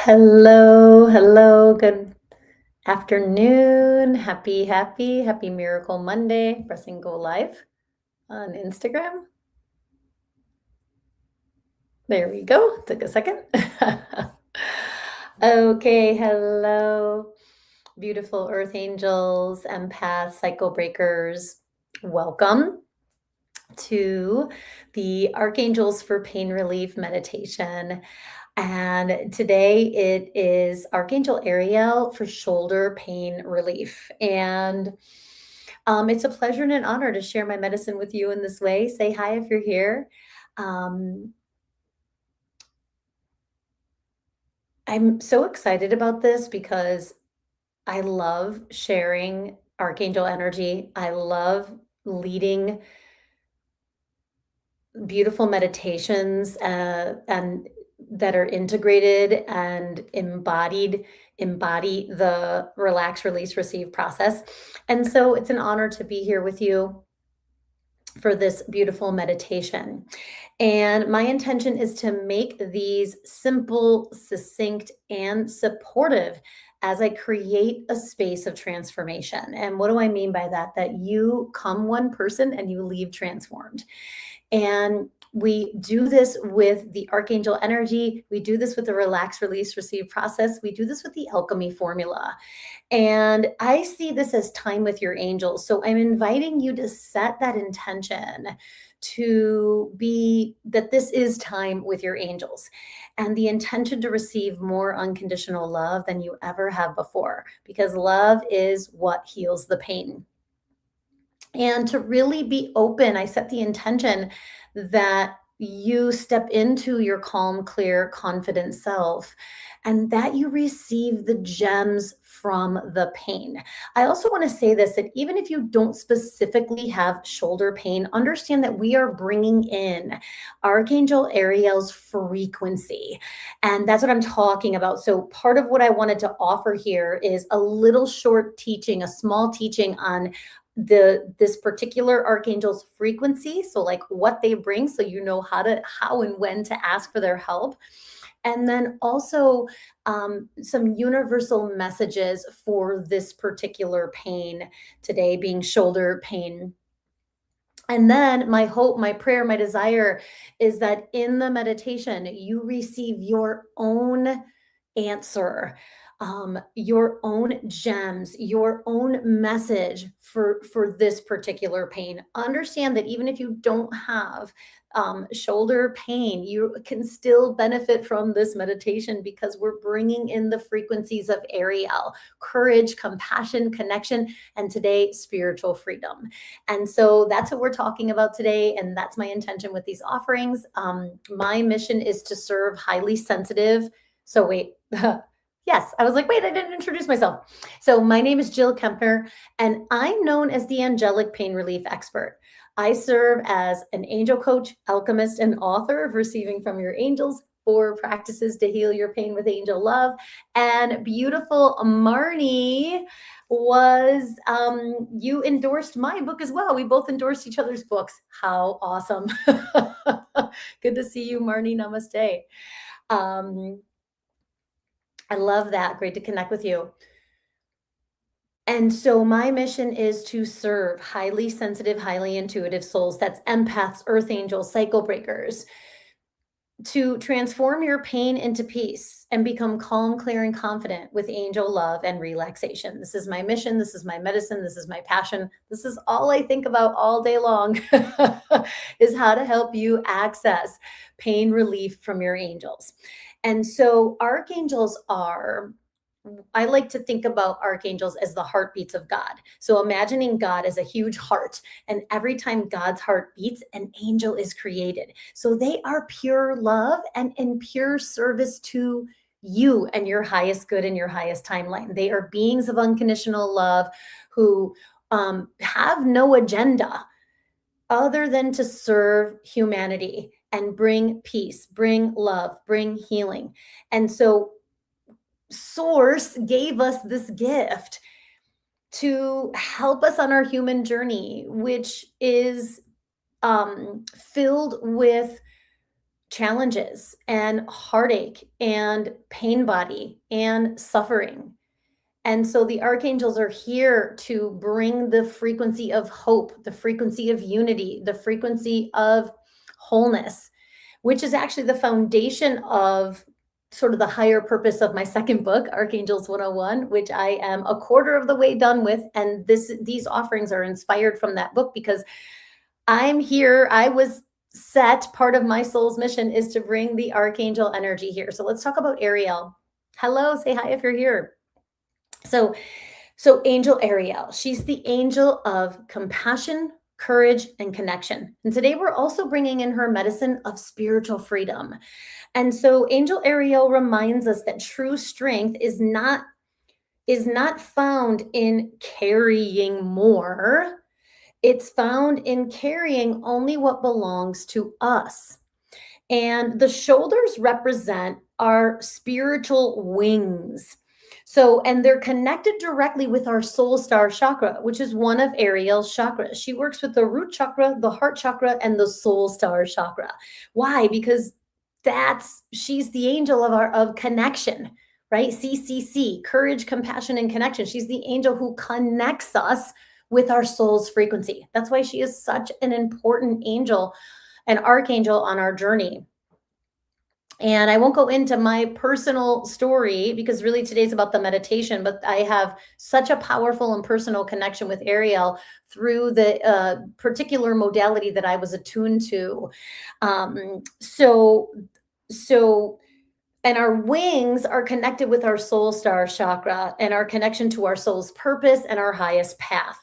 Hello, good afternoon. Happy Miracle Monday. Pressing go live on Instagram. There we go. Took a second. Okay, hello, beautiful earth angels, empaths, cycle breakers. Welcome to the Archangels for Pain Relief meditation. And today it is Archangel Ariel for shoulder pain relief. And it's a pleasure and an honor to share my medicine with you in this way. Say hi if you're here. Um, I'm so excited about this because I love sharing Archangel energy. I love leading beautiful meditations and that are integrated and embody the relax, release, receive process. And so it's an honor to be here with you for this beautiful meditation. And my intention is to make these simple, succinct, and supportive as I create a space of transformation. And what do I mean by that? That you come one person and you leave transformed. And we do this with the Archangel energy. We do this with the relax, release, receive process. We do this with the alchemy formula. And I see this as time with your angels. So I'm inviting you to set that intention to be that this is time with your angels and the intention to receive more unconditional love than you ever have before, because love is what heals the pain. And to really be open, I set the intention that you step into your calm, clear, confident self and that you receive the gems from the pain. I also want to say this, that even if you don't specifically have shoulder pain, understand that we are bringing in Archangel Ariel's frequency. And that's what I'm talking about. So part of what I wanted to offer here is a little short teaching, a small teaching on this particular archangel's frequency, so like what they bring, so you know how and when to ask for their help. And then also some universal messages for this particular pain today, being shoulder pain. And then my hope, my prayer, my desire is that in the meditation you receive your own answer, your own gems, your own message for this particular pain. Understand that even if you don't have shoulder pain, you can still benefit from this meditation because we're bringing in the frequencies of Ariel, courage, compassion, connection, and today, spiritual freedom. And so that's what we're talking about today. And that's my intention with these offerings. My mission is to serve highly sensitive. So wait, yes, I was like, wait, I didn't introduce myself. So my name is Jill Kempner, and I'm known as the angelic pain relief expert. I serve as an angel coach, alchemist, and author of Receiving from Your Angels, 4 practices to heal your pain with angel love. And beautiful Marnie you endorsed my book as well. We both endorsed each other's books. How awesome. Good to see you, Marnie. Namaste. I love that. Great to connect with you. And so my mission is to serve highly sensitive, highly intuitive souls. That's empaths, earth angels, cycle breakers, to transform your pain into peace and become calm, clear, and confident with angel love and relaxation. This is my mission. This is my medicine. This is my passion. This is all I think about all day long is how to help you access pain relief from your angels. And so archangels I like to think about archangels as the heartbeats of God. So imagining God as a huge heart, and every time God's heart beats, an angel is created. So they are pure love and in pure service to you and your highest good and your highest timeline. They are beings of unconditional love who have no agenda other than to serve humanity and bring peace, bring love, bring healing. And so Source gave us this gift to help us on our human journey, which is filled with challenges and heartache and pain body and suffering. And so the archangels are here to bring the frequency of hope, the frequency of unity, the frequency of wholeness, which is actually the foundation of sort of the higher purpose of my second book, Archangels 101, which I am a quarter of the way done with. And these offerings are inspired from that book because I'm here. I was set, part of my soul's mission is to bring the archangel energy here. So let's talk about Ariel. Hello, say hi if you're here. So Angel Ariel, she's the angel of compassion, courage, and connection. And today we're also bringing in her medicine of spiritual freedom. And so Angel Ariel reminds us that true strength is not found in carrying more. It's found in carrying only what belongs to us. And the shoulders represent our spiritual wings. So, and they're connected directly with our soul star chakra, which is one of Ariel's chakras. She works with the root chakra, the heart chakra, and the soul star chakra. Why? Because she's the angel of connection, right? CCC, courage, compassion, and connection. She's the angel who connects us with our soul's frequency. That's why she is such an important angel, an archangel on our journey. And I won't go into my personal story because really today's about the meditation, but I have such a powerful and personal connection with Ariel through the particular modality that I was attuned to. And our wings are connected with our soul star chakra and our connection to our soul's purpose and our highest path.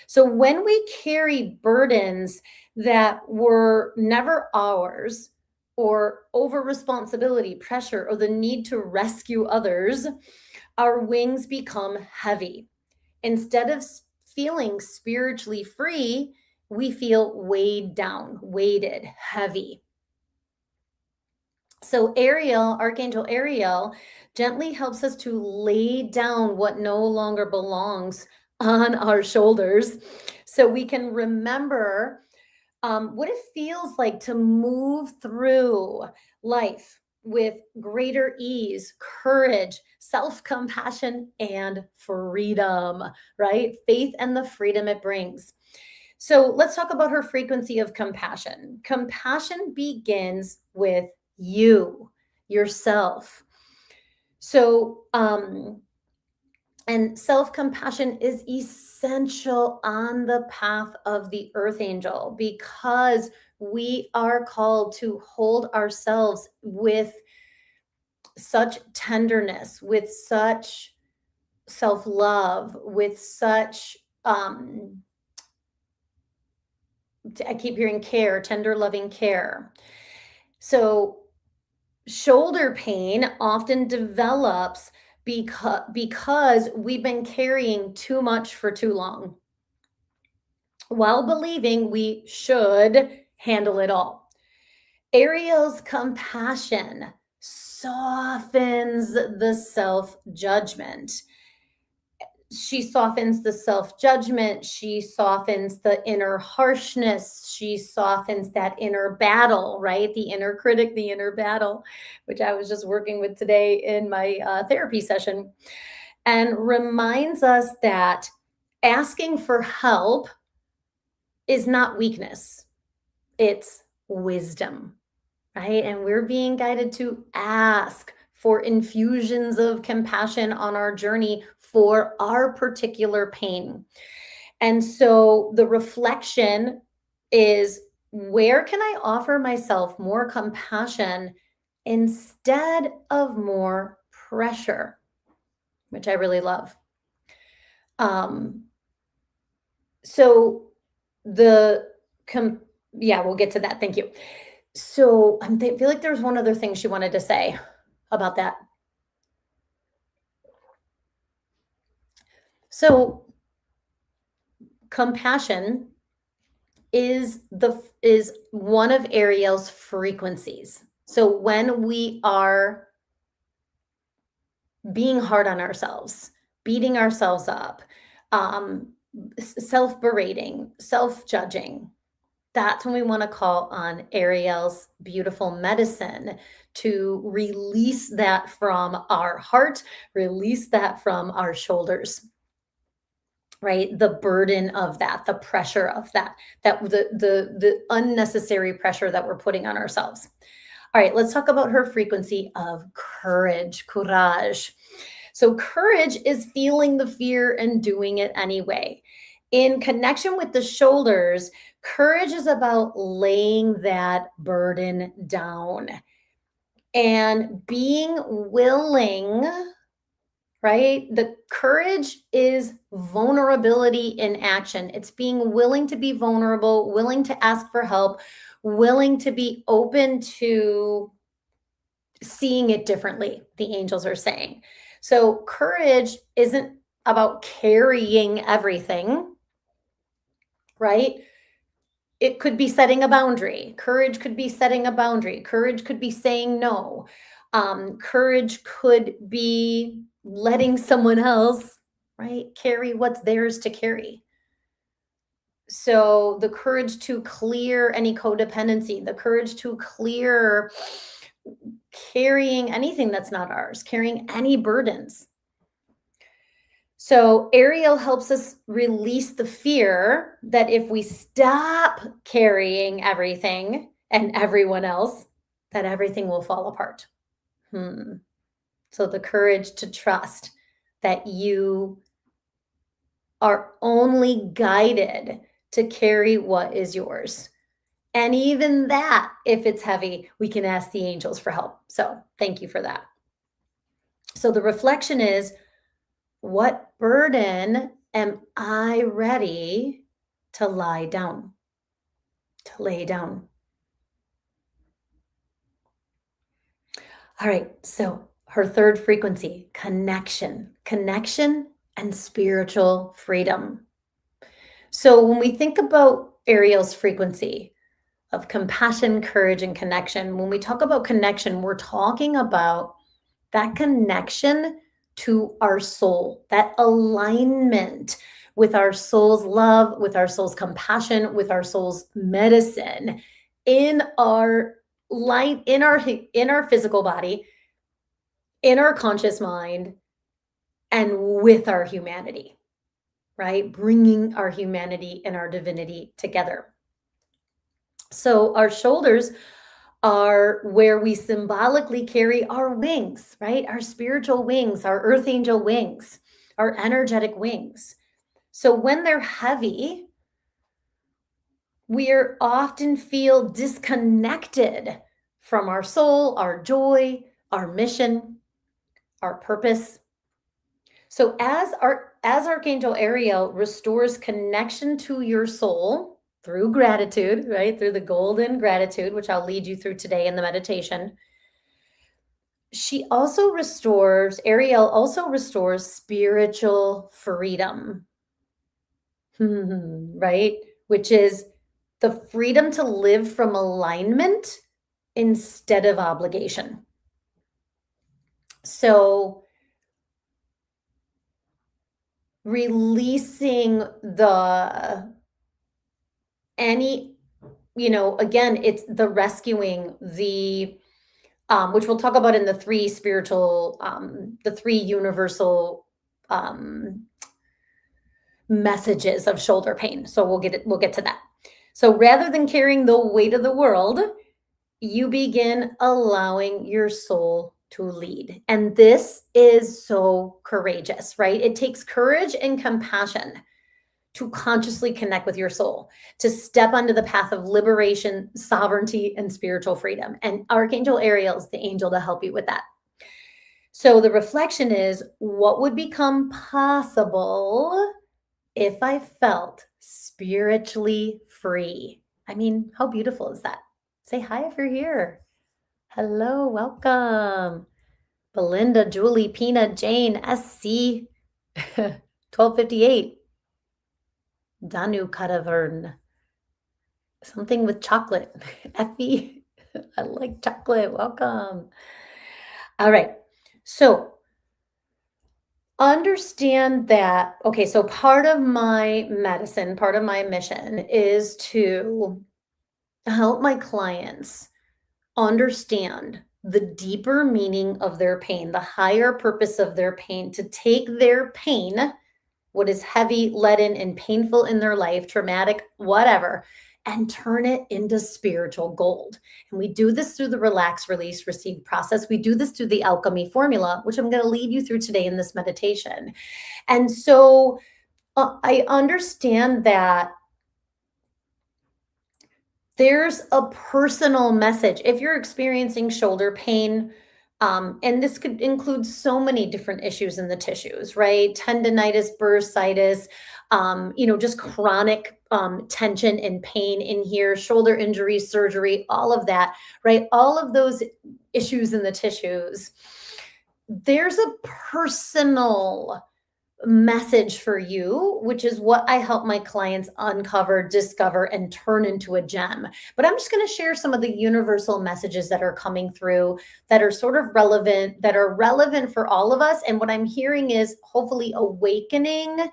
So when we carry burdens that were never ours, or over responsibility, pressure, or the need to rescue others, our wings become heavy. Instead of feeling spiritually free, we feel weighed down, weighted, heavy. So Ariel, Archangel Ariel, gently helps us to lay down what no longer belongs on our shoulders so we can remember what it feels like to move through life with greater ease, courage, self-compassion, and freedom, right? Faith and the freedom it brings. So let's talk about her frequency of compassion. Compassion begins with you, yourself. So, and self-compassion is essential on the path of the earth angel because we are called to hold ourselves with such tenderness, with such self-love, with such, I keep hearing care, tender, loving care. So shoulder pain often develops because we've been carrying too much for too long while believing we should handle it all. Ariel's compassion softens the self-judgment. She softens the self-judgment. She softens the inner harshness. She softens that inner battle, right? The inner critic, the inner battle, which I was just working with today in my therapy session, and reminds us that asking for help is not weakness. It's wisdom, right? And we're being guided to ask for infusions of compassion on our journey for our particular pain. And so the reflection is, where can I offer myself more compassion instead of more pressure, which I really love. Yeah, we'll get to that. Thank you. So I feel like there's one other thing she wanted to say about that. So compassion is one of Ariel's frequencies. So when we are being hard on ourselves, beating ourselves up, self-berating, self-judging, that's when we want to call on Ariel's beautiful medicine to release that from our heart, release that from our shoulders, right? The burden of that, the pressure of that, the unnecessary pressure that we're putting on ourselves. All right, let's talk about her frequency of courage, courage. So, courage is feeling the fear and doing it anyway. In connection with the shoulders, courage is about laying that burden down and being willing, right? The courage is vulnerability in action. It's being willing to be vulnerable, willing to ask for help, willing to be open to seeing it differently, the angels are saying. So courage isn't about carrying everything, right? It could be setting a boundary. Courage could be setting a boundary. Courage could be saying no. Courage could be letting someone else, right, carry what's theirs to carry. So the courage to clear any codependency, the courage to clear carrying anything that's not ours, carrying any burdens. So Ariel helps us release the fear that if we stop carrying everything and everyone else, that everything will fall apart. So the courage to trust that you are only guided to carry what is yours. And even that, if it's heavy, we can ask the angels for help. So thank you for that. So the reflection is, what burden am I ready to lie down, to lay down? All right, so her third frequency, connection and spiritual freedom. So when we think about Ariel's frequency of compassion, courage, and connection, when we talk about connection, we're talking about that connection to our soul, that alignment with our soul's love, with our soul's compassion, with our soul's medicine in our light, in our physical body, in our conscious mind, and with our humanity, right? Bringing our humanity and our divinity together. So our shoulders are where we symbolically carry our wings, right? Our spiritual wings, our earth angel wings, our energetic wings. So when they're heavy, we often feel disconnected from our soul, our joy, our mission, our purpose. So as Archangel Ariel restores connection to your soul through gratitude, right? Through the golden gratitude, which I'll lead you through today in the meditation. Ariel also restores spiritual freedom, right? Which is the freedom to live from alignment instead of obligation. So releasing again, it's the rescuing, which we'll talk about in the three universal messages of shoulder pain. So we'll get to that. So rather than carrying the weight of the world, you begin allowing your soul to lead. And this is so courageous, right? It takes courage and compassion to consciously connect with your soul, to step onto the path of liberation, sovereignty, and spiritual freedom. And Archangel Ariel is the angel to help you with that. So the reflection is, what would become possible if I felt spiritually free? I mean, how beautiful is that? Say hi if you're here. Hello, welcome. Belinda, Julie, Pina, Jane, SC, 1258. Danu Kadavern. Something with chocolate. Effie, I like chocolate. Welcome. All right. So understand that, okay, so part of my medicine, part of my mission is to help my clients understand the deeper meaning of their pain, the higher purpose of their pain, to take their pain, what is heavy, leaden, and painful in their life, traumatic, whatever, and turn it into spiritual gold. And we do this through the relax, release, receive process. We do this through the alchemy formula, which I'm going to lead you through today in this meditation. And so I understand that there's a personal message. If you're experiencing shoulder pain, and this could include so many different issues in the tissues, right? Tendonitis, bursitis, just chronic tension and pain in here, shoulder injury, surgery, all of that, right? All of those issues in the tissues. There's a personal message for you, which is what I help my clients uncover, discover, and turn into a gem. But I'm just going to share some of the universal messages that are coming through that are sort of relevant, that are relevant for all of us. And what I'm hearing is hopefully awakening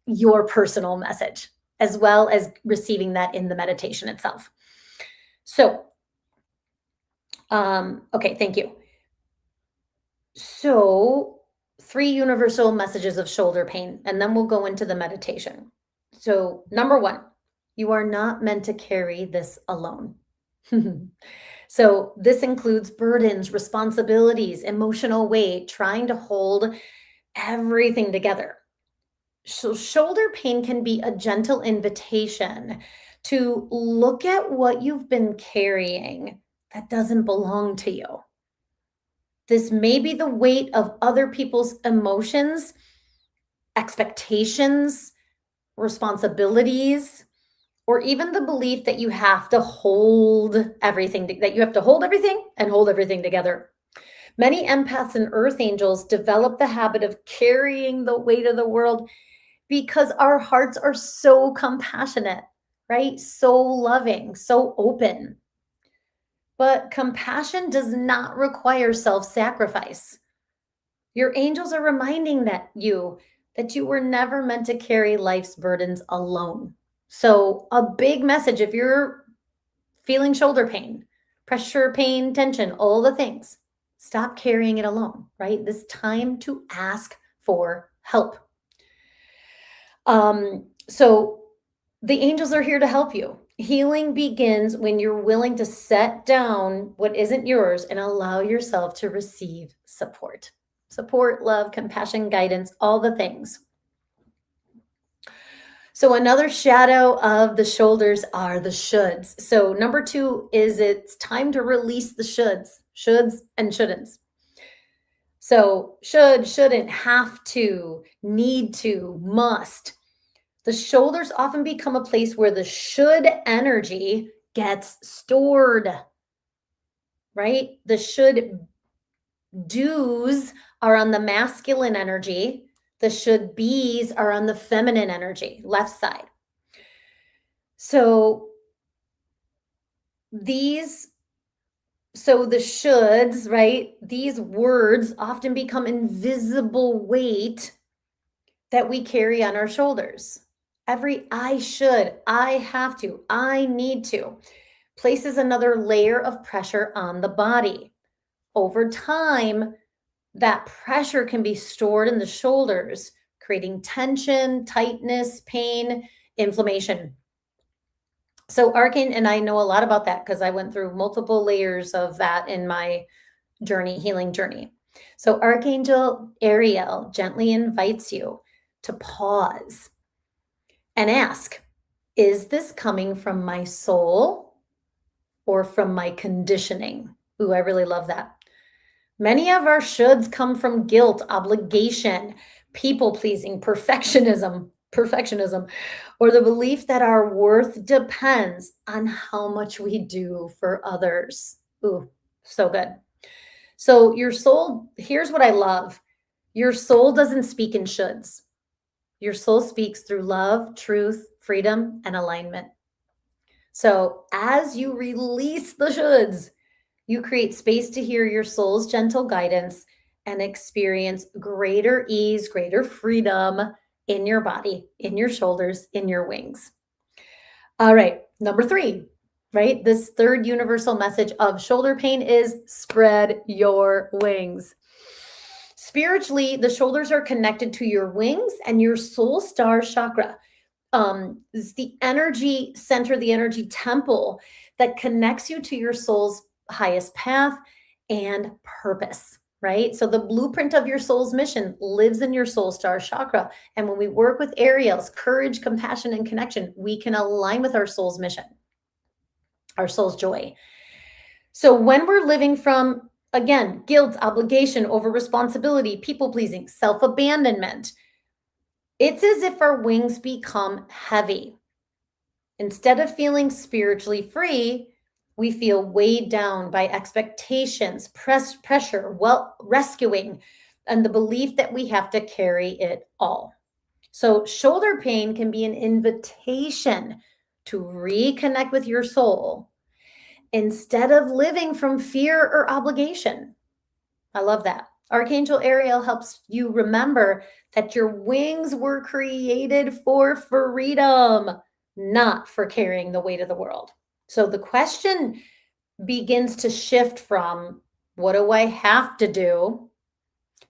your personal message, as well as receiving that in the meditation itself. So, okay, thank you. So, 3 universal messages of shoulder pain, and then we'll go into the meditation. So, number 1, you are not meant to carry this alone. So, this includes burdens, responsibilities, emotional weight, trying to hold everything together. So, shoulder pain can be a gentle invitation to look at what you've been carrying that doesn't belong to you. This may be the weight of other people's emotions, expectations, responsibilities, or even the belief that you have to hold everything, that you have to hold everything and hold everything together. Many empaths and earth angels develop the habit of carrying the weight of the world because our hearts are so compassionate, right? So loving, so open. But compassion does not require self-sacrifice. Your angels are reminding that you were never meant to carry life's burdens alone. So a big message, if you're feeling shoulder pain, pressure, pain, tension, all the things, stop carrying it alone, right? This time to ask for help. So the angels are here to help you. Healing begins when you're willing to set down what isn't yours and allow yourself to receive support. Support, love, compassion, guidance, all the things. So another shadow of the shoulders are the shoulds. So number 2 is it's time to release the shoulds and shouldn'ts. So should, shouldn't, have to, need to, must. The shoulders often become a place where the should energy gets stored, right? The should do's are on the masculine energy. The should be's are on the feminine energy, left side. So the shoulds, right? These words often become invisible weight that we carry on our shoulders. Every I should, I have to, I need to places another layer of pressure on the body. Over time, that pressure can be stored in the shoulders, creating tension, tightness, pain, inflammation. So Arcane, and I know a lot about that because I went through multiple layers of that in my healing journey. So Archangel Ariel gently invites you to pause and ask, is this coming from my soul or from my conditioning? Ooh, I really love that. Many of our shoulds come from guilt, obligation, people-pleasing, perfectionism, or the belief that our worth depends on how much we do for others. Ooh, so good. So your soul, here's what I love. Your soul doesn't speak in shoulds. Your soul speaks through love, truth, freedom, and alignment. So as you release the shoulds, you create space to hear your soul's gentle guidance and experience greater ease, greater freedom in your body, in your shoulders, in your wings. All right, number 3, right? This third universal message of shoulder pain is spread your wings. Spiritually, the shoulders are connected to your wings and your soul star chakra. Is the energy center, the energy temple that connects you to your soul's highest path and purpose, right? So the blueprint of your soul's mission lives in your soul star chakra. And when we work with Ariel's courage, compassion, and connection, we can align with our soul's mission, our soul's joy. So when we're living from, again, guilt, obligation, over responsibility, people pleasing, self abandonment, it's as if our wings become heavy. Instead of feeling spiritually free, we feel weighed down by expectations, pressure, rescuing, and the belief that we have to carry it all. So, shoulder pain can be an invitation to reconnect with your soul instead of living from fear or obligation. I love that. Archangel Ariel helps you remember that your wings were created for freedom, not for carrying the weight of the world. So the question begins to shift from what do I have to do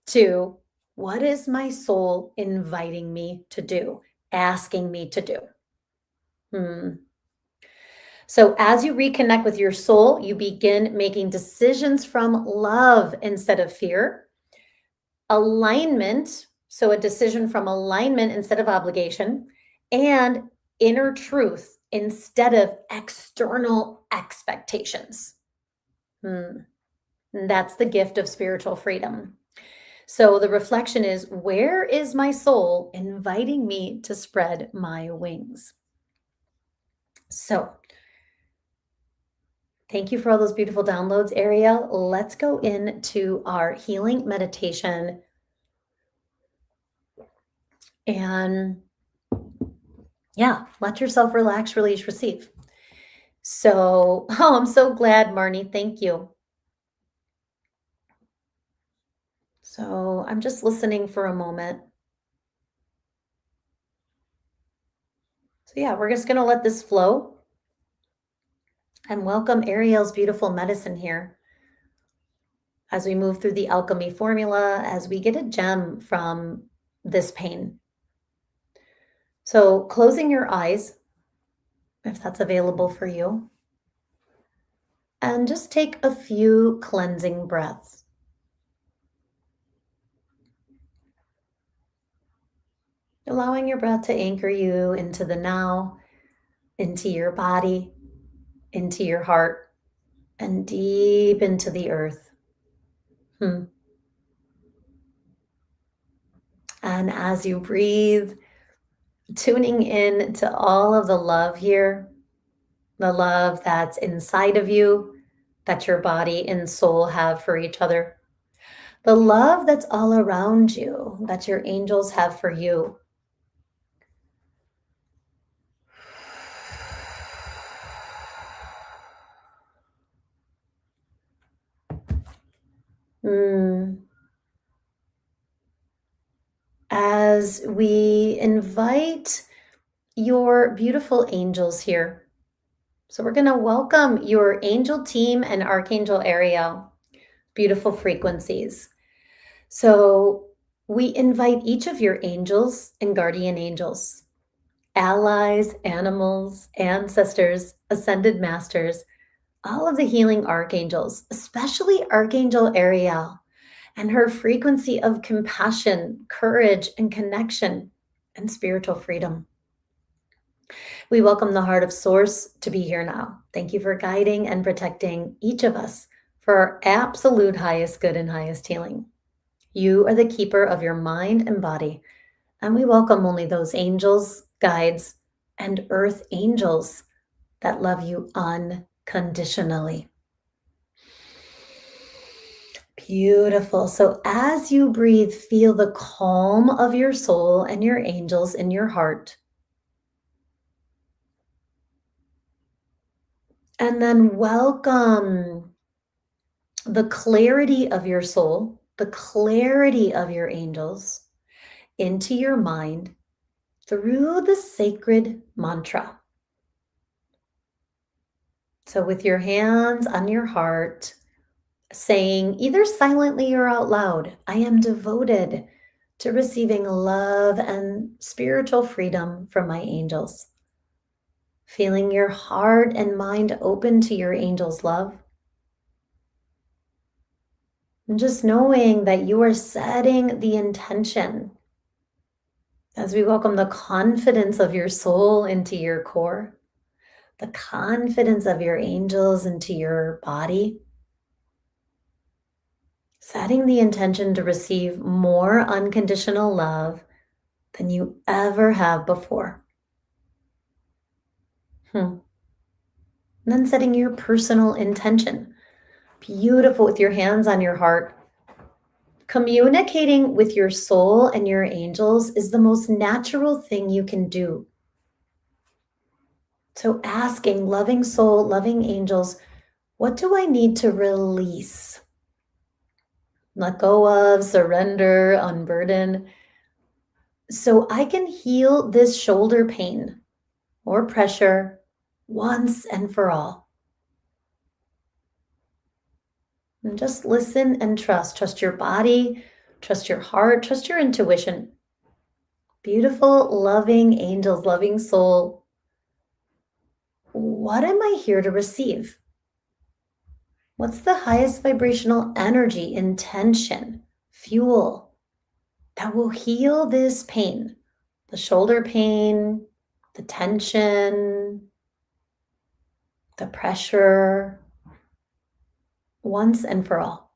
to what is my soul inviting me to do, asking me to do? So as you reconnect with your soul, you begin making decisions from love instead of fear. Alignment, so a decision from alignment instead of obligation, and inner truth instead of external expectations. And that's the gift of spiritual freedom. So the reflection is, where is my soul inviting me to spread my wings? So thank you for all those beautiful downloads, Ariel. Let's go into our healing meditation. And yeah, let yourself relax, release, receive. So, I'm so glad, Marnie. Thank you. So I'm just listening for a moment. So yeah, we're just going to let this flow and welcome Ariel's beautiful medicine here as we move through the alchemy formula, as we get a gem from this pain. So closing your eyes, if that's available for you, and just take a few cleansing breaths. Allowing your breath to anchor you into the now, into your body, into your heart, and deep into the earth. And as you breathe, tuning in to all of the love here, the love that's inside of you, that your body and soul have for each other, the love that's all around you, that your angels have for you. As we invite your beautiful angels here. So we're going to welcome your angel team and Archangel Ariel, beautiful frequencies. So we invite each of your angels and guardian angels, allies, animals, ancestors, ascended masters, all of the healing archangels, especially Archangel Ariel and her frequency of compassion, courage, and connection and spiritual freedom. We welcome the heart of Source to be here now. Thank you for guiding and protecting each of us for our absolute highest good and highest healing. You are the keeper of your mind and body, and we welcome only those angels, guides, and earth angels that love you unconditionally. Beautiful. So as you breathe, feel the calm of your soul and your angels in your heart. And then welcome the clarity of your soul, the clarity of your angels into your mind through the sacred mantra. So, with your hands on your heart, saying either silently or out loud, I am devoted to receiving love and spiritual freedom from my angels. Feeling your heart and mind open to your angels' love. And just knowing that you are setting the intention as we welcome the confidence of your soul into your core, the confidence of your angels into your body, setting the intention to receive more unconditional love than you ever have before. And then setting your personal intention. Beautiful with your hands on your heart. Communicating with your soul and your angels is the most natural thing you can do. So asking, loving soul, loving angels, what do I need to release? Let go of, surrender, unburden, so I can heal this shoulder pain or pressure once and for all. And just listen and trust. Trust your body, trust your heart, trust your intuition. Beautiful, loving angels, loving soul. What am I here to receive? What's the highest vibrational energy, intention, fuel that will heal this pain? The shoulder pain, the tension, the pressure, once and for all.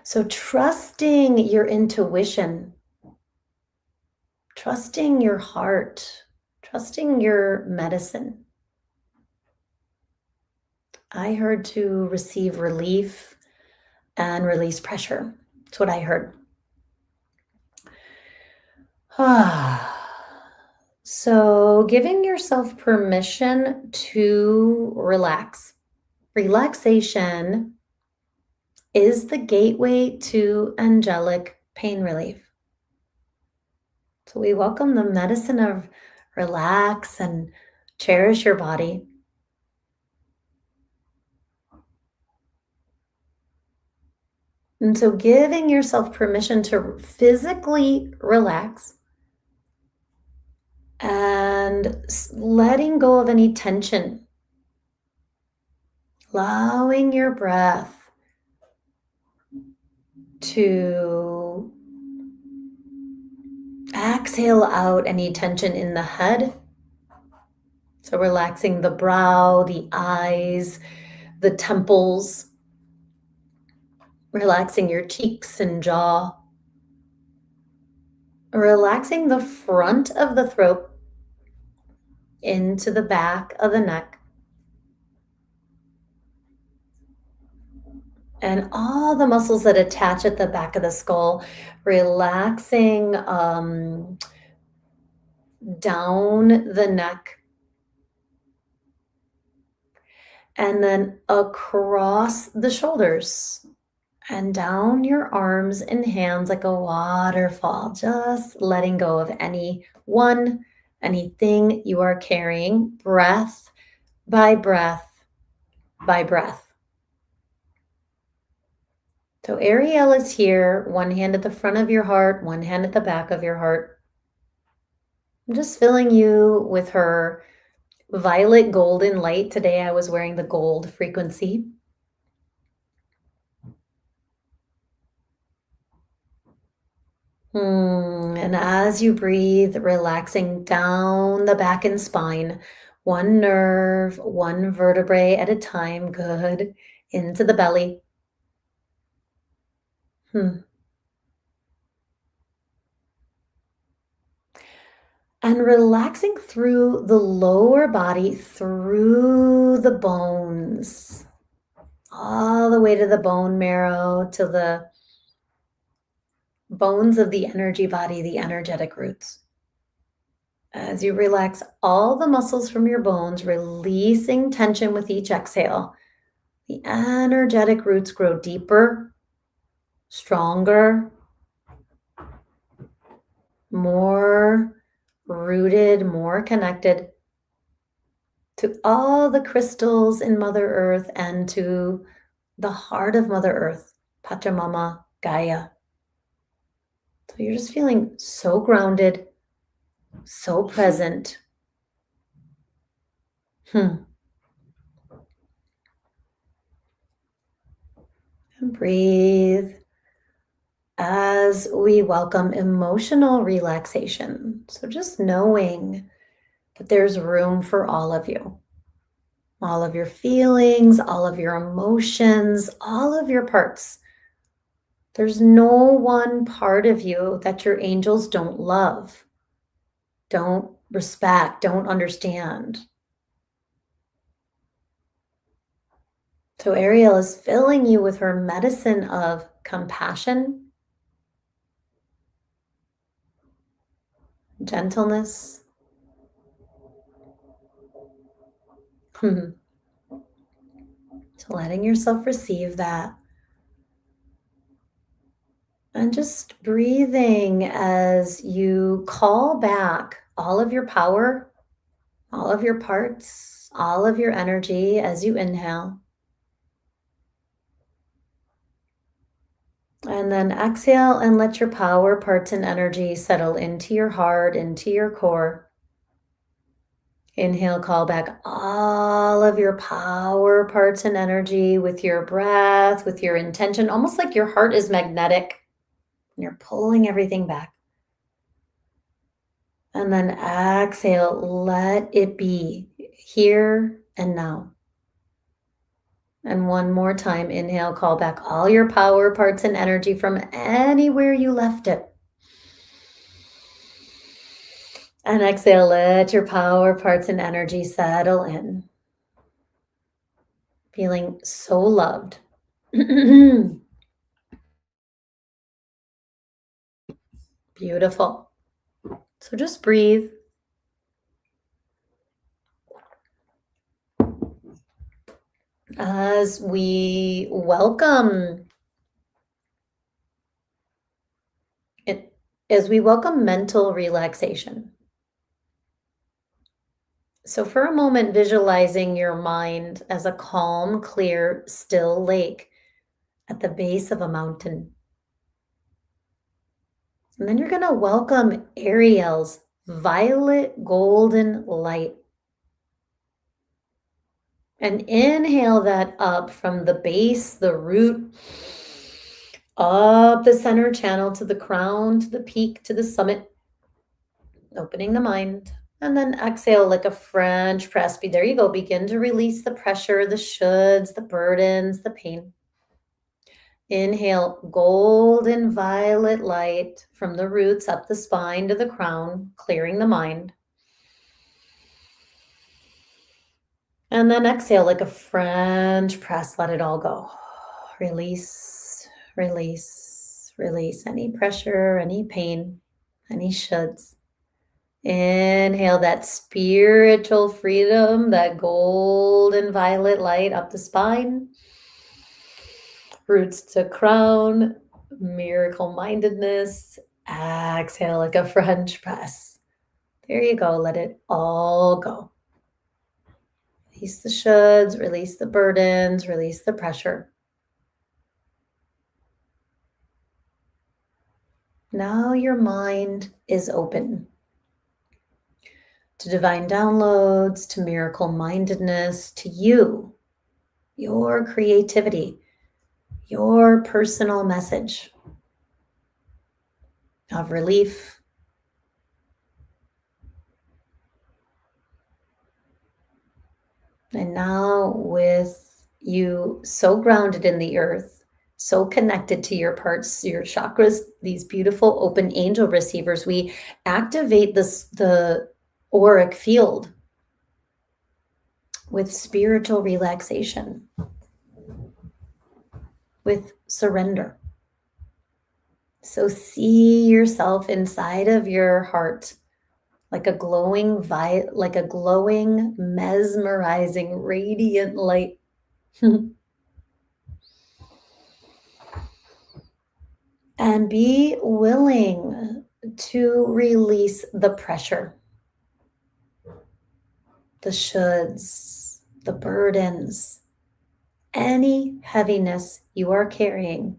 So trusting your intuition, trusting your heart, trusting your medicine. I heard to receive relief and release pressure. That's what I heard. So giving yourself permission to relax. Relaxation is the gateway to angelic pain relief. So we welcome the medicine of relax and cherish your body. And so giving yourself permission to physically relax and letting go of any tension, allowing your breath to exhale out any tension in the head. So relaxing the brow, the eyes, the temples, relaxing your cheeks and jaw, relaxing the front of the throat into the back of the neck, and all the muscles that attach at the back of the skull, relaxing down the neck, and then across the shoulders and down your arms and hands like a waterfall, just letting go of anything you are carrying, breath by breath by breath. So Ariel is here, one hand at the front of your heart, one hand at the back of your heart. I'm just filling you with her violet golden light. Today I was wearing the gold frequency. And as you breathe, relaxing down the back and spine, one nerve, one vertebrae at a time. Good. Into the belly. And relaxing through the lower body, through the bones, all the way to the bone marrow, to the bones of the energy body, the energetic roots. As you relax all the muscles from your bones, releasing tension with each exhale, the energetic roots grow deeper, stronger, more rooted, more connected to all the crystals in Mother Earth and to the heart of Mother Earth, Pachamama, Gaia. So you're just feeling so grounded, so present. And breathe as we welcome emotional relaxation. So just knowing that there's room for all of you, all of your feelings, all of your emotions, all of your parts. There's no one part of you that your angels don't love, don't respect, don't understand. So Ariel is filling you with her medicine of compassion, gentleness. So letting yourself receive that. And just breathing as you call back all of your power, all of your parts, all of your energy as you inhale. And then exhale and let your power, parts, and energy settle into your heart, into your core. Inhale, call back all of your power, parts, and energy with your breath, with your intention, almost like your heart is magnetic and you're pulling everything back. And then exhale, let it be here and now. And one more time, inhale, call back all your power, parts, and energy from anywhere you left it. And exhale, let your power, parts, and energy settle in. Feeling so loved. Beautiful. So just breathe. As we welcome it, as we welcome mental relaxation. So for a moment, visualizing your mind as a calm, clear, still lake at the base of a mountain. And then you're going to welcome Ariel's violet golden light. And inhale that up from the base, the root, up the center channel to the crown, to the peak, to the summit, opening the mind. And then exhale like a French press. There you go. Begin to release the pressure, the shoulds, the burdens, the pain. Inhale, golden violet light from the roots up the spine to the crown, clearing the mind. And then exhale like a French press. Let it all go. Release, release, release any pressure, any pain, any shoulds. Inhale that spiritual freedom, that golden violet light up the spine. Roots to crown, miracle mindedness. Exhale like a French press. There you go. Let it all go. Release the shoulds, release the burdens, release the pressure. Now your mind is open to divine downloads, to miracle mindedness, to you, your creativity, your personal message of relief, and now with you so grounded in the earth, so connected to your parts, your chakras, these beautiful open angel receivers, we activate the auric field with spiritual relaxation, with surrender. So see yourself inside of your heart like a glowing, mesmerizing, radiant light. And be willing to release the pressure, the shoulds, the burdens, any heaviness you are carrying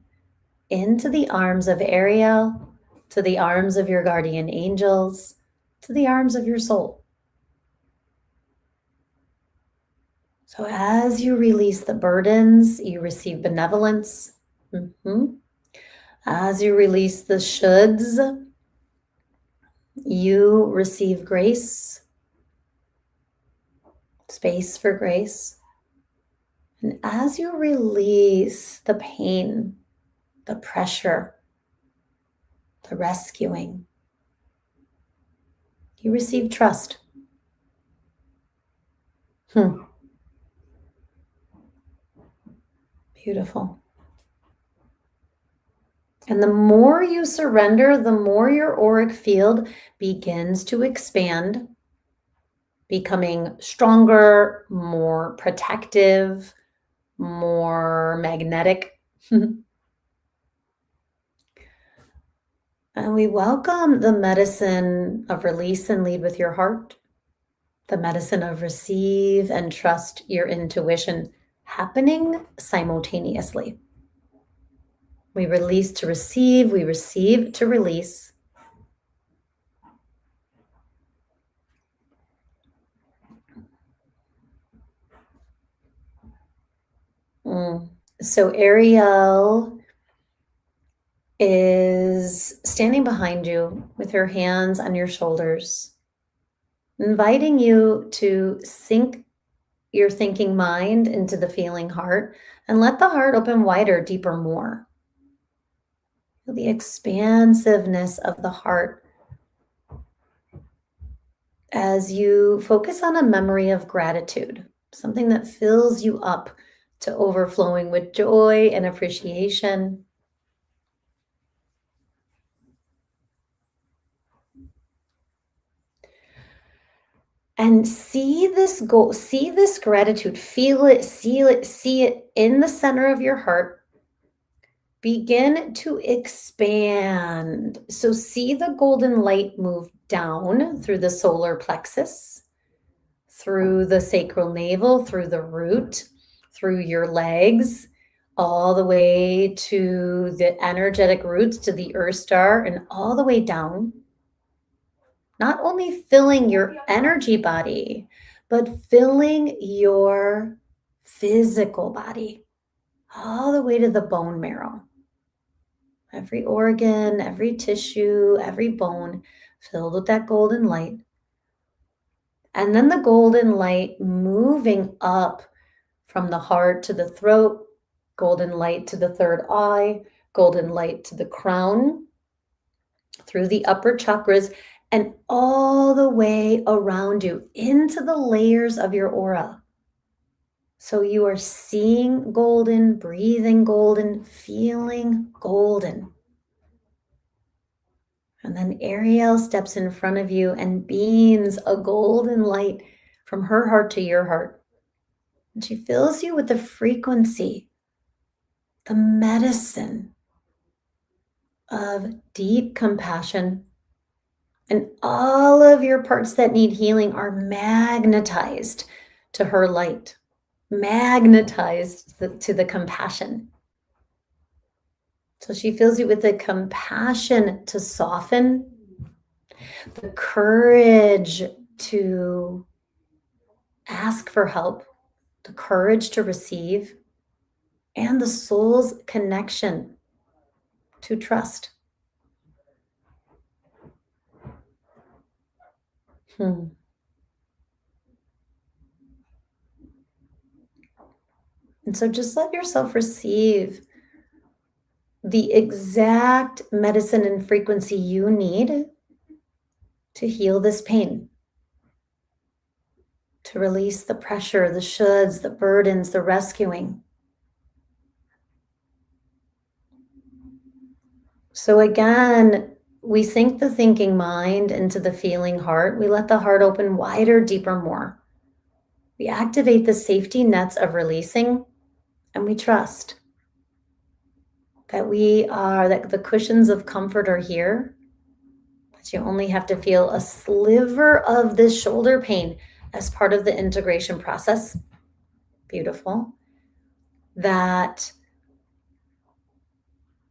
into the arms of Ariel, to the arms of your guardian angels, to the arms of your soul. So as you release the burdens, you receive benevolence. As you release the shoulds, you receive grace, space for grace. And as you release the pain, the pressure, the rescuing, you receive trust. Beautiful. And the more you surrender, the more your auric field begins to expand, becoming stronger, more protective, more magnetic. And we welcome the medicine of release and lead with your heart, the medicine of receive and trust your intuition happening simultaneously. We release to receive, we receive to release. So Ariel is standing behind you with her hands on your shoulders, inviting you to sink your thinking mind into the feeling heart and let the heart open wider, deeper, more. Feel the expansiveness of the heart as you focus on a memory of gratitude, something that fills you up to overflowing with joy and appreciation. And see this goal, see this gratitude, feel it, see it in the center of your heart. Begin to expand. So see the golden light move down through the solar plexus, through the sacral navel, through the root, through your legs, all the way to the energetic roots, to the earth star, and all the way down. Not only filling your energy body, but filling your physical body all the way to the bone marrow. Every organ, every tissue, every bone filled with that golden light. And then the golden light moving up from the heart to the throat, golden light to the third eye, golden light to the crown, through the upper chakras, and all the way around you into the layers of your aura. So you are seeing golden, breathing golden, feeling golden. And then Ariel steps in front of you and beams a golden light from her heart to your heart. And she fills you with the frequency, the medicine of deep compassion. And all of your parts that need healing are magnetized to her light, magnetized to the compassion. So she fills you with the compassion to soften, the courage to ask for help, the courage to receive, and the soul's connection to trust. And so just let yourself receive the exact medicine and frequency you need to heal this pain, to release the pressure, the shoulds, the burdens, the rescuing. So again, we sink the thinking mind into the feeling heart. We let the heart open wider, deeper, more. We activate the safety nets of releasing, and we trust that that the cushions of comfort are here, You only have to feel a sliver of this shoulder pain as part of the integration process. Beautiful. That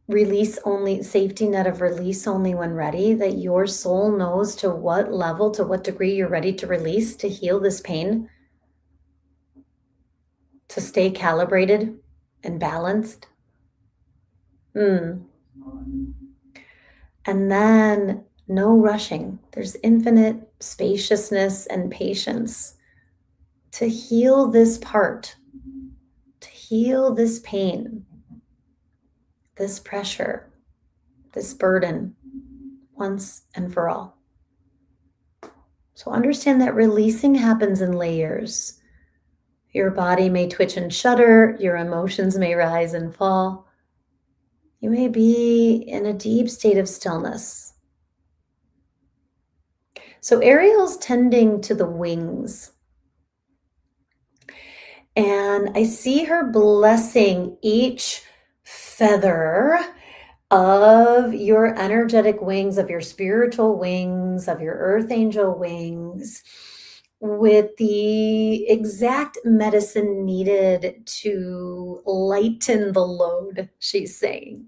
release only, safety net of release only when ready, that your soul knows to what level, to what degree you're ready to release, to heal this pain, to stay calibrated and balanced. And then no rushing. There's infinite spaciousness and patience to heal this part, to heal this pain, this pressure, this burden once and for all. So understand that releasing happens in layers. Your body may twitch and shudder, your emotions may rise and fall. You may be in a deep state of stillness. So Ariel's tending to the wings. And I see her blessing each feather of your energetic wings, of your spiritual wings, of your earth angel wings, with the exact medicine needed to lighten the load, she's saying.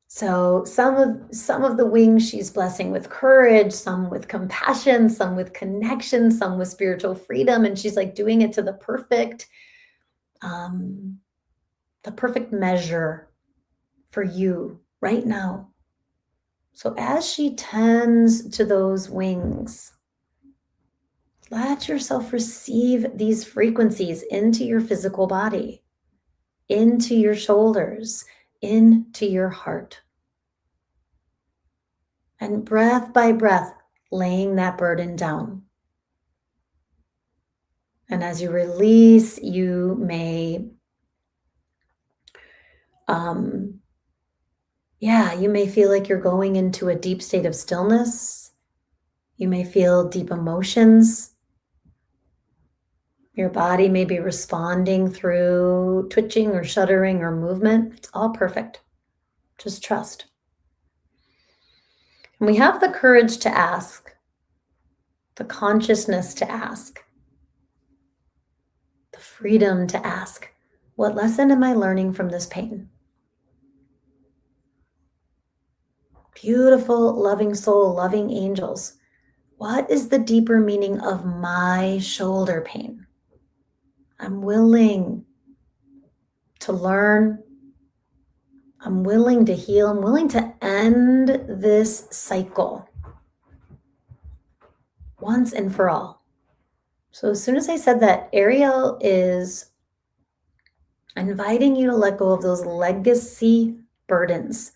So some of the wings she's blessing with courage, some with compassion, some with connection, some with spiritual freedom, and she's like doing it to the perfect measure for you right now. So as she tends to those wings, let yourself receive these frequencies into your physical body, into your shoulders, into your heart. And breath by breath, laying that burden down. And as you release, you may, you may feel like you're going into a deep state of stillness. You may feel deep emotions. Your body may be responding through twitching or shuddering or movement. It's all perfect. Just trust. And we have the courage to ask, the consciousness to ask, the freedom to ask, what lesson am I learning from this pain? Beautiful, loving soul, loving angels. What is the deeper meaning of my shoulder pain? I'm willing to learn. I'm willing to heal. I'm willing to end this cycle once and for all. So as soon as I said that, Ariel is inviting you to let go of those legacy burdens.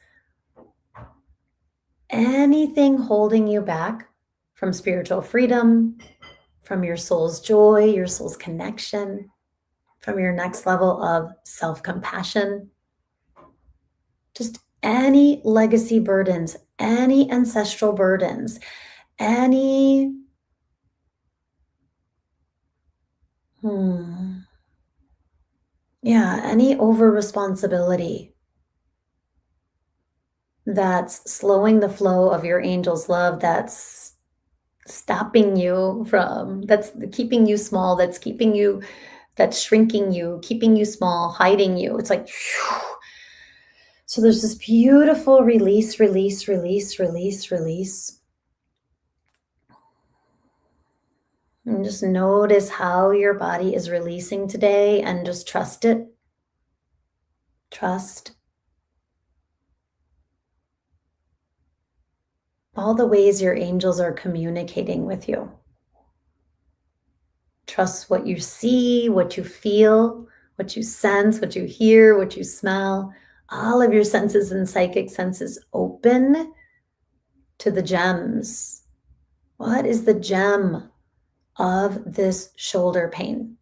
Anything holding you back from spiritual freedom, from your soul's joy, your soul's connection, from your next level of self-compassion. Just any legacy burdens, any ancestral burdens, any any over responsibility that's slowing the flow of your angel's love, that's stopping you from, that's keeping you small, that's shrinking you, keeping you small, hiding you. It's like, whew. So there's this beautiful release, release, release, release, release. And just notice how your body is releasing today and just trust it. Trust all the ways your angels are communicating with you. Trust what you see, what you feel, what you sense, what you hear, what you smell. All of your senses and psychic senses open to the gems. What is the gem of this shoulder pain?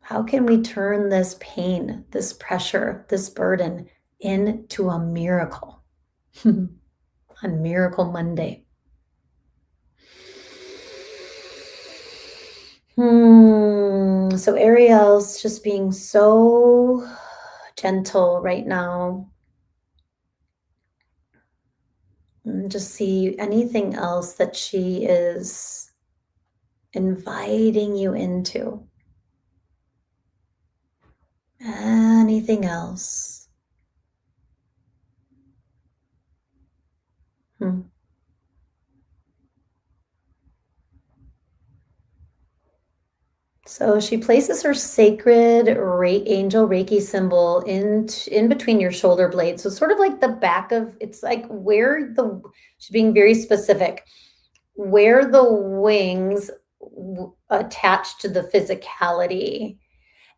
How can we turn this pain, this pressure, this burden into a miracle on Miracle Monday? So Ariel's just being so gentle right now. Just see anything else that she is inviting you into. Anything else? Hmm. So she places her sacred angel Reiki symbol in between your shoulder blades. So sort of like the back of it's like where she's being very specific, where the wings attach to the physicality,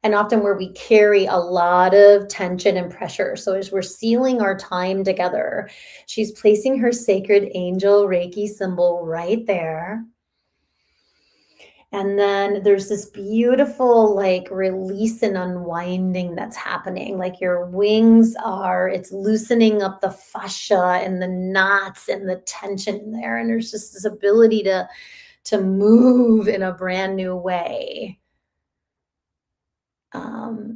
and often where we carry a lot of tension and pressure. So as we're sealing our time together, she's placing her sacred angel Reiki symbol right there. And then there's this beautiful like release and unwinding that's happening. Like your wings it's loosening up the fascia and the knots and the tension in there. And there's just this ability to move in a brand new way.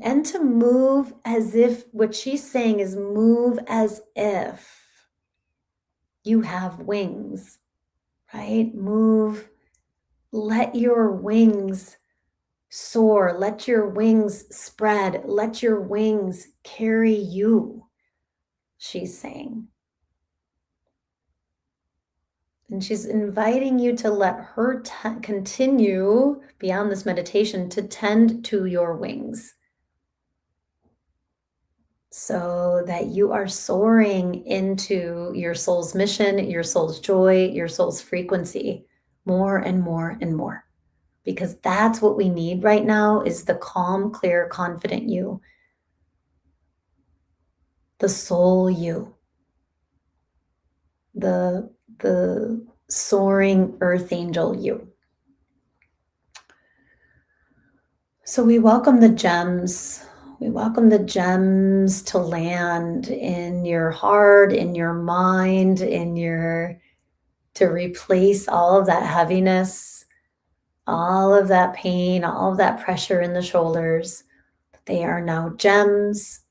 And to move as if what she's saying is move as if you have wings, right? Move, let your wings soar, let your wings spread, let your wings carry you, she's saying. And she's inviting you to let her continue beyond this meditation to tend to your wings so that you are soaring into your soul's mission, your soul's joy, your soul's frequency more and more and more. Because that's what we need right now is the calm, clear, confident you, the soul you, the soaring earth angel you. So we welcome the gems. We welcome the gems to land in your heart, in your mind, to replace all of that heaviness, all of that pain, all of that pressure in the shoulders. They are now gems.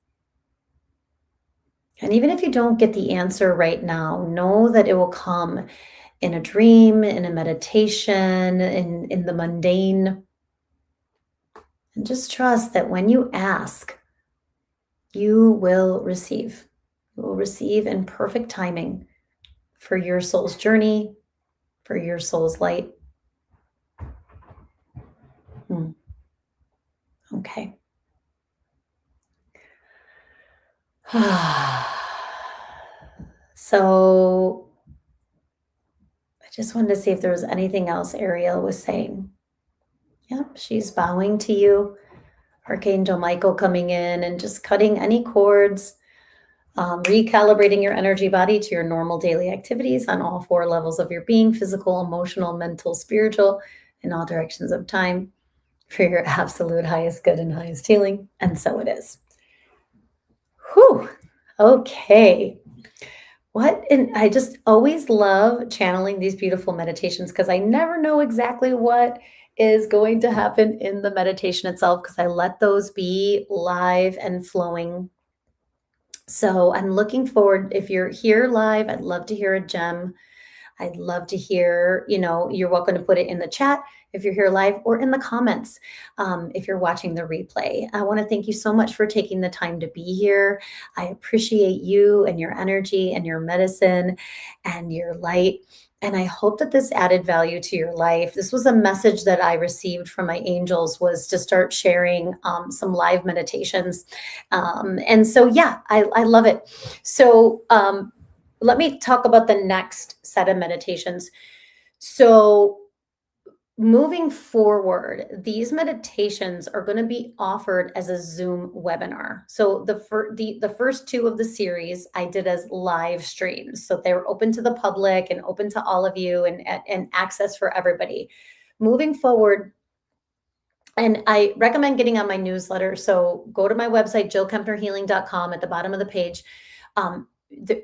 And even if you don't get the answer right now, know that it will come in a dream, in a meditation, in the mundane. And just trust that when you ask, you will receive. You will receive in perfect timing for your soul's journey, for your soul's light. Okay. So I just wanted to see if there was anything else Ariel was saying. Yep, she's bowing to you. Archangel Michael coming in and just cutting any cords, recalibrating your energy body to your normal daily activities on all 4 levels of your being: physical, emotional, mental, spiritual, in all directions of time for your absolute highest good and highest healing. And so it is. Whew. Okay. And I just always love channeling these beautiful meditations because I never know exactly what is going to happen in the meditation itself because I let those be live and flowing. So I'm looking forward. If you're here live, I'd love to hear a gem. I'd love to hear, you're welcome to put it in the chat if you're here live or in the comments if you're watching the replay. I want to thank you so much for taking the time to be here. I appreciate you and your energy and your medicine and your light. And I hope that this added value to your life. This was a message that I received from my angels, was to start sharing some live meditations. And so, yeah, I love it. So let me talk about the next set of meditations. So moving forward, these meditations are going to be offered as a Zoom webinar. So the first 2 of the series I did as live streams. So they were open to the public and open to all of you and access for everybody. Moving forward, and I recommend getting on my newsletter. So go to my website, jillkempnerhealing.com. At the bottom of the page,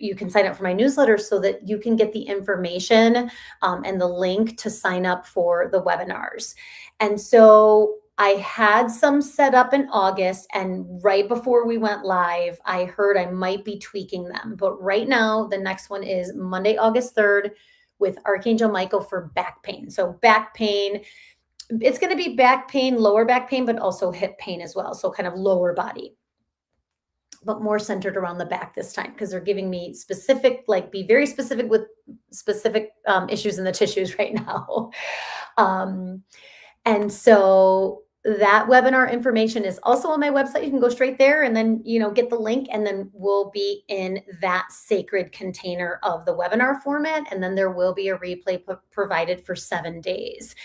you can sign up for my newsletter so that you can get the information and the link to sign up for the webinars. And so I had some set up in August, and right before we went live, I heard I might be tweaking them. But right now, the next one is Monday, August 3rd with Archangel Michael for back pain. So back pain, it's going to be back pain, lower back pain, but also hip pain as well. So kind of lower body, but more centered around the back this time, because they're giving me specific, like be very specific with specific issues in the tissues right now. um, and so that webinar information is also on my website. You can go straight there and then, get the link, and then we'll be in that sacred container of the webinar format. And then there will be a replay provided for 7 days.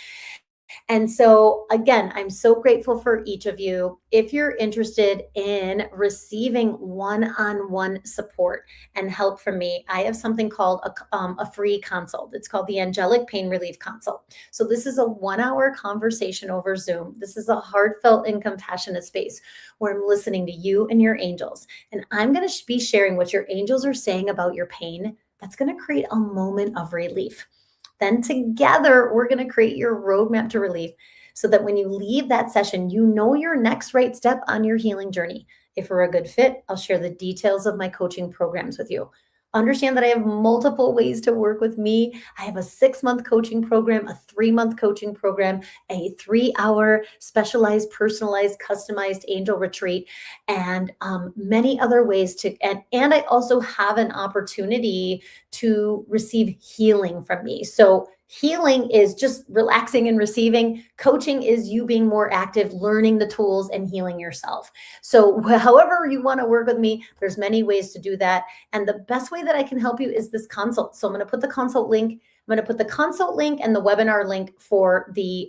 And so, again, I'm so grateful for each of you. If you're interested in receiving one-on-one support and help from me, I have something called a free consult. It's called the Angelic Pain Relief Consult. So this is a 1-hour conversation over Zoom. This is a heartfelt and compassionate space where I'm listening to you and your angels. And I'm going to be sharing what your angels are saying about your pain. That's going to create a moment of relief. Then together, we're going to create your roadmap to relief so that when you leave that session, you know your next right step on your healing journey. If we're a good fit, I'll share the details of my coaching programs with you. Understand that I have multiple ways to work with me. I have a 6-month coaching program, a 3-month coaching program, a 3-hour specialized, personalized, customized angel retreat, and many other ways to, and I also have an opportunity to receive healing from me. So healing is just relaxing and receiving. Coaching is you being more active, learning the tools and healing yourself. So however you want to work with me, there's many ways to do that. And the best way that I can help you is this consult. So I'm going to put the consult link. I'm going to put the consult link and the webinar link for the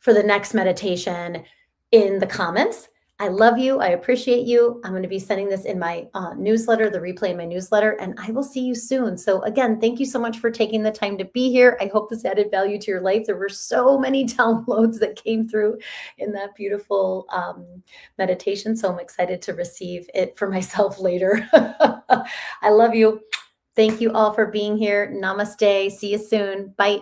next meditation in the comments. I love you. I appreciate you. I'm going to be sending this in my newsletter, the replay in my newsletter, and I will see you soon. So again, thank you so much for taking the time to be here. I hope this added value to your life. There were so many downloads that came through in that beautiful meditation. So I'm excited to receive it for myself later. I love you. Thank you all for being here. Namaste. See you soon. Bye.